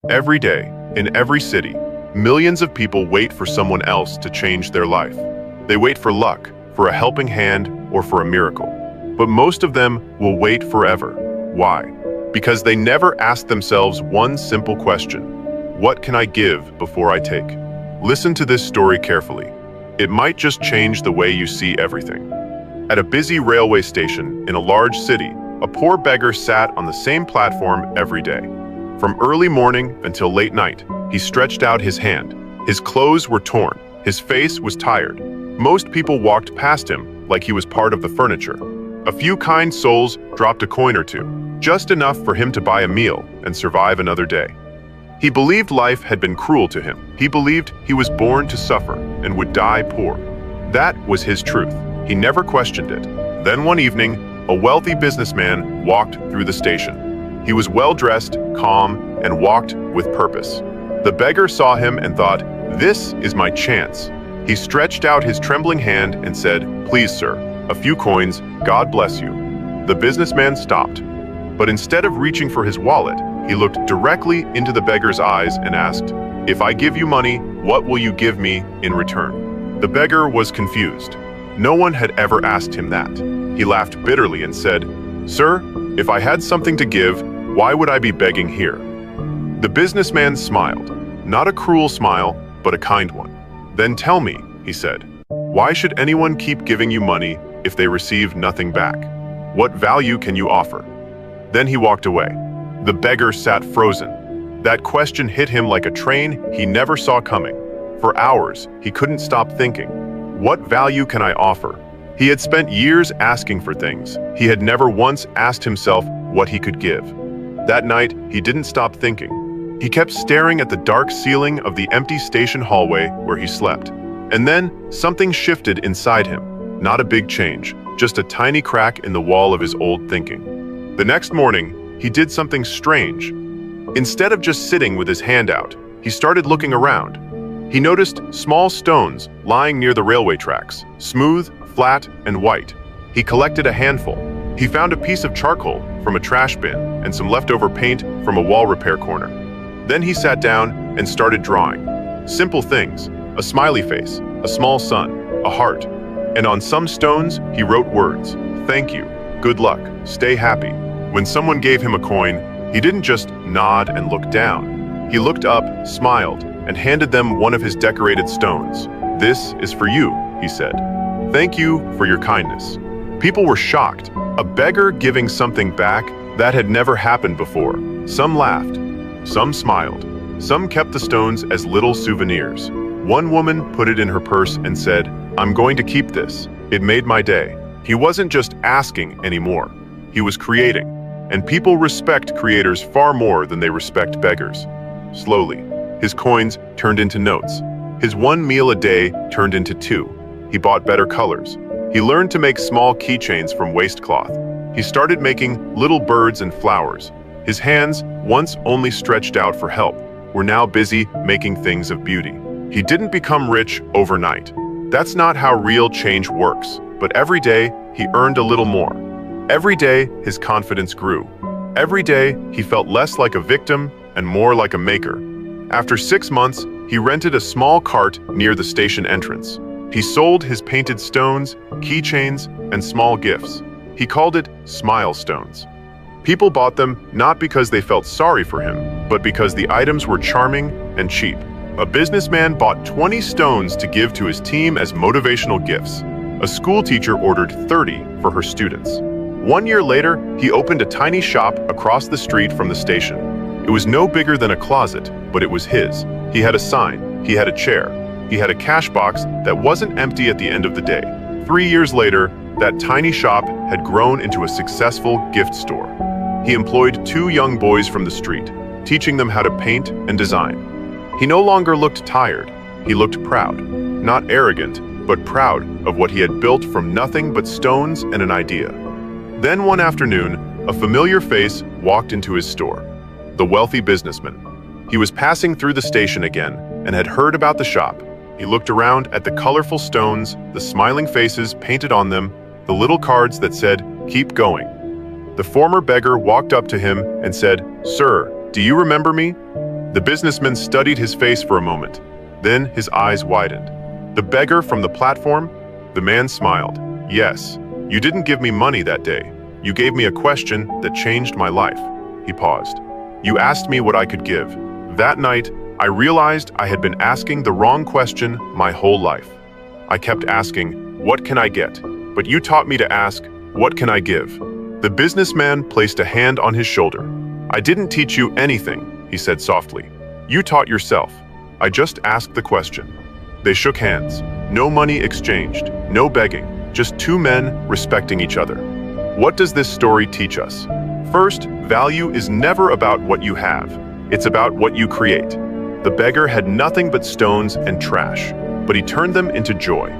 Every day, in every city, millions of people wait for someone else to change their life. They wait for luck, for a helping hand, or for a miracle. But most of them will wait forever. Why? Because they never ask themselves one simple question: what can I give before I take? Listen to this story carefully. It might just change the way you see everything. At a busy railway station in a large city, a poor beggar sat on the same platform every day. From early morning until late night, he stretched out his hand. His clothes were torn. His face was tired. Most people walked past him like he was part of the furniture. A few kind souls dropped a coin or two, just enough for him to buy a meal and survive another day. He believed life had been cruel to him. He believed he was born to suffer and would die poor. That was his truth. He never questioned it. Then one evening, a wealthy businessman walked through the station. He was well-dressed, calm, and walked with purpose. The beggar saw him and thought, "This is my chance." He stretched out his trembling hand and said, "Please, sir, a few coins, God bless you." The businessman stopped. But instead of reaching for his wallet, he looked directly into the beggar's eyes and asked, "If I give you money, what will you give me in return?" The beggar was confused. No one had ever asked him that. He laughed bitterly and said, "Sir, if I had something to give, why would I be begging here?" The businessman smiled, not a cruel smile, but a kind one. "Then tell me," he said, "why should anyone keep giving you money if they receive nothing back? What value can you offer?" Then he walked away. The beggar sat frozen. That question hit him like a train he never saw coming. For hours, he couldn't stop thinking, what value can I offer? He had spent years asking for things. He had never once asked himself what he could give. That night, he didn't stop thinking. He kept staring at the dark ceiling of the empty station hallway where he slept. And then, something shifted inside him. Not a big change, just a tiny crack in the wall of his old thinking. The next morning, he did something strange. Instead of just sitting with his hand out, he started looking around. He noticed small stones lying near the railway tracks, smooth, flat, and white. He collected a handful. He found a piece of charcoal from a trash bin and some leftover paint from a wall repair corner. Then he sat down and started drawing. Simple things: a smiley face, a small sun, a heart. And on some stones, he wrote words: "Thank you, good luck, stay happy." When someone gave him a coin, he didn't just nod and look down. He looked up, smiled, and handed them one of his decorated stones. "This is for you," he said. "Thank you for your kindness." People were shocked. A beggar giving something back? That had never happened before. Some laughed. Some smiled. Some kept the stones as little souvenirs. One woman put it in her purse and said, "I'm going to keep this. It made my day." He wasn't just asking anymore. He was creating. And people respect creators far more than they respect beggars. Slowly, his coins turned into notes. His one meal a day turned into two. He bought better colors. He learned to make small keychains from waste cloth. He started making little birds and flowers. His hands, once only stretched out for help, were now busy making things of beauty. He didn't become rich overnight. That's not how real change works. But every day, he earned a little more. Every day, his confidence grew. Every day, he felt less like a victim and more like a maker. After 6 months, he rented a small cart near the station entrance. He sold his painted stones, keychains, and small gifts. He called it Smile Stones. People bought them not because they felt sorry for him, but because the items were charming and cheap. A businessman bought 20 stones to give to his team as motivational gifts. A school teacher ordered 30 for her students. 1 year later, he opened a tiny shop across the street from the station. It was no bigger than a closet, but it was his. He had a sign, he had a chair, he had a cash box that wasn't empty at the end of the day. 3 years later, that tiny shop had grown into a successful gift store. He employed 2 young boys from the street, teaching them how to paint and design. He no longer looked tired. He looked proud. Not arrogant, but proud of what he had built from nothing but stones and an idea. Then one afternoon, a familiar face walked into his store. The wealthy businessman. He was passing through the station again and had heard about the shop. He looked around at the colorful stones, the smiling faces painted on them, the little cards that said, "Keep going." The former beggar walked up to him and said, "Sir, do you remember me?" The businessman studied his face for a moment. Then his eyes widened. The beggar from the platform? The man smiled. Yes, you didn't give me money that day. You gave me a question that changed my life. He paused. You asked me what I could give. That night, I realized I had been asking the wrong question my whole life. I kept asking, what can I get? But you taught me to ask, what can I give? The businessman placed a hand on his shoulder. I didn't teach you anything, he said softly. You taught yourself. I just asked the question. They shook hands. No money exchanged, no begging, just two men respecting each other. What does this story teach us? First, value is never about what you have. It's about what you create. The beggar had nothing but stones and trash, but he turned them into joy.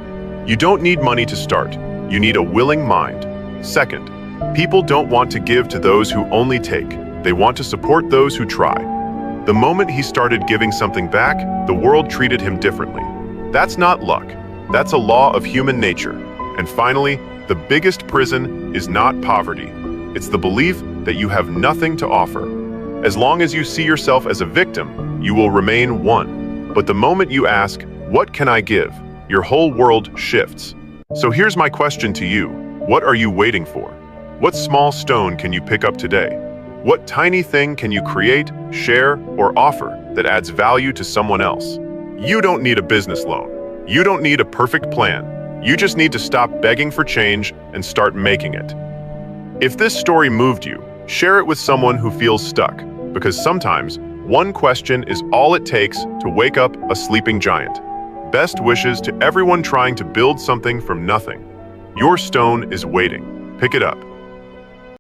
You don't need money to start. You need a willing mind. Second, people don't want to give to those who only take. They want to support those who try. The moment he started giving something back, the world treated him differently. That's not luck. That's a law of human nature. And finally, the biggest prison is not poverty. It's the belief that you have nothing to offer. As long as you see yourself as a victim, you will remain one. But the moment you ask, what can I give? Your whole world shifts. So here's my question to you. What are you waiting for? What small stone can you pick up today? What tiny thing can you create, share, or offer that adds value to someone else? You don't need a business loan. You don't need a perfect plan. You just need to stop begging for change and start making it. If this story moved you, share it with someone who feels stuck, because sometimes one question is all it takes to wake up a sleeping giant. Best wishes to everyone trying to build something from nothing. Your stone is waiting. Pick it up.